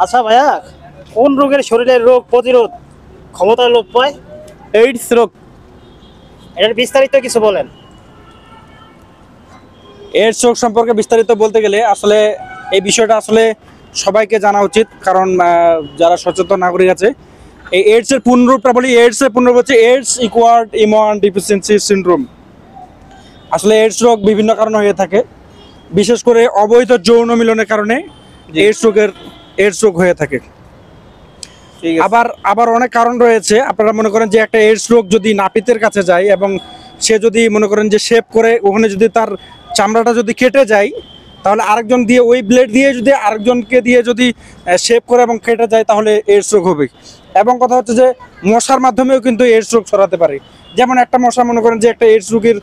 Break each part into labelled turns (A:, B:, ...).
A: আচ্ছা ভাইয়া, কোন রোগের শরীরের রোগ প্রতিরোধ ক্ষমতা লোপ পায়?
B: এইডস রোগ।
A: এটার বিস্তারিত কিছু বলেন।
B: এইডস রোগ সম্পর্কে বিস্তারিত বলতে গেলে আসলে এই বিষয়টা আসলে সবাইকে জানা উচিত, কারণ যারা সচেতন নাগরিক আছে। এই এইডস এর পূর্ণরূপটা বলি, এইডস এর পূর্ণরূপ হচ্ছে এইডস ইকুয়ার্ড ইমিউন ডিফিসিয়েন্সি সিনড্রোম। আসলে এইডস রোগ বিভিন্ন কারণে হয়ে থাকে, বিশেষ করে অবৈধ যৌন মিলনের কারণে এইডস রোগ হয়ে থাকে। আবার অনেক কারণ রয়েছে। আপনারা মনে করেন যে একটা এইডস রোগ যদি নাপিতের কাছে যায় এবং সে যদি মনে করেন যে শেভ করে ওখানে যদি তার চামড়াটা যদি কেটে যায়, তাহলে আরেকজন দিয়ে ওই ব্লেড দিয়ে যদি আরেকজনকে দিয়ে যদি শেভ করে এবং কেটে যায়, তাহলে এইডস রোগ হবে। এবং কথা হচ্ছে যে মশার মাধ্যমেও কিন্তু এইডস রোগ ছড়াতে পারে। যেমন একটা মশা মনে করেন যে একটা এইডস রোগীর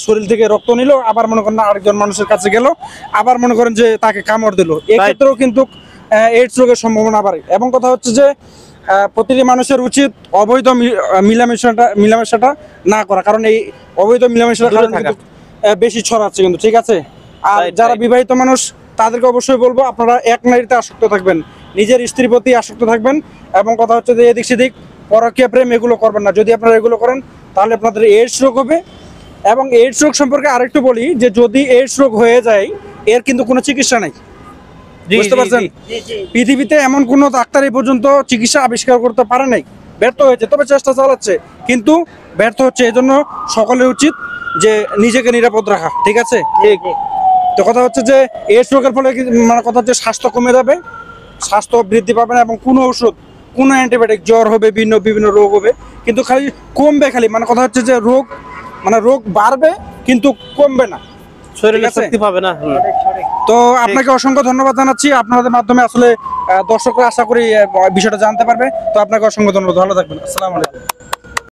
B: শরীর থেকে রক্ত নিল, আবার মনে করেন আরেকজন মানুষের কাছে গেল, আবার মনে করেন যে তাকে কামড় দিল, এক্ষেত্রেও কিন্তু এইডস রোগের সম্ভাবনা বাড়ে। এবং কথা হচ্ছে যে প্রতিটি মানুষের উচিত অবৈধ মিলামেশাটা না করা, কারণ এই অবৈধ মিলামেশার কারণে কিন্তু বেশি ছড়াচ্ছে কিন্তু, ঠিক আছে। আর যারা বিবাহিত মানুষ তাদেরকে অবশ্যই বলবো, আপনারা এক নারীতে আসক্ত থাকবেন, নিজের স্ত্রীর প্রতি আসক্ত থাকবেন। এবং কথা হচ্ছে যে এদিক সেদিক পরকীয়া প্রেম এগুলো করবেন না। যদি আপনারা এগুলো করেন তাহলে আপনাদের এইডস রোগ হবে। এবং এইডস রোগ সম্পর্কে আরেকটু বলি যে যদি এইডস রোগ হয়ে যায়, এর কিন্তু কোনো চিকিৎসা নাই, বুঝতে পারছেন। পৃথিবীতে এমন কোনো ডাক্তার এই পর্যন্ত চিকিৎসা আবিষ্কার করতে পারে নাই, ব্যর্থ হয়েছে, তবে চেষ্টা চালাচ্ছে, কিন্তু ব্যর্থ হচ্ছে। এজন্য সকলের উচিত যে নিজেকে নিরাপদ রাখা, ঠিক আছে। তো কথা হচ্ছে যে এইডস রোগের ফলে মানে কথা হচ্ছে স্বাস্থ্য কমে যাবে, স্বাস্থ্য বৃদ্ধি পাবে না, এবং কোনো ওষুধ, কোনো অ্যান্টিবায়োটিক, জ্বর হবে, বিভিন্ন রোগ হবে, কিন্তু খালি কমবে, খালি মানে কথা হচ্ছে যে রোগ বাড়বে কিন্তু কমবে না,
A: শরীরে শক্তি পাবে না।
B: তো আপনাকে অসংখ্য ধন্যবাদ জানাচ্ছি। আপনাদের মাধ্যমে আসলে দর্শকরা আশা করি বিষয়টা জানতে পারবে। তো আপনাকে অসংখ্য ধন্যবাদ, ভালো থাকবেন, আসসালামু আলাইকুম।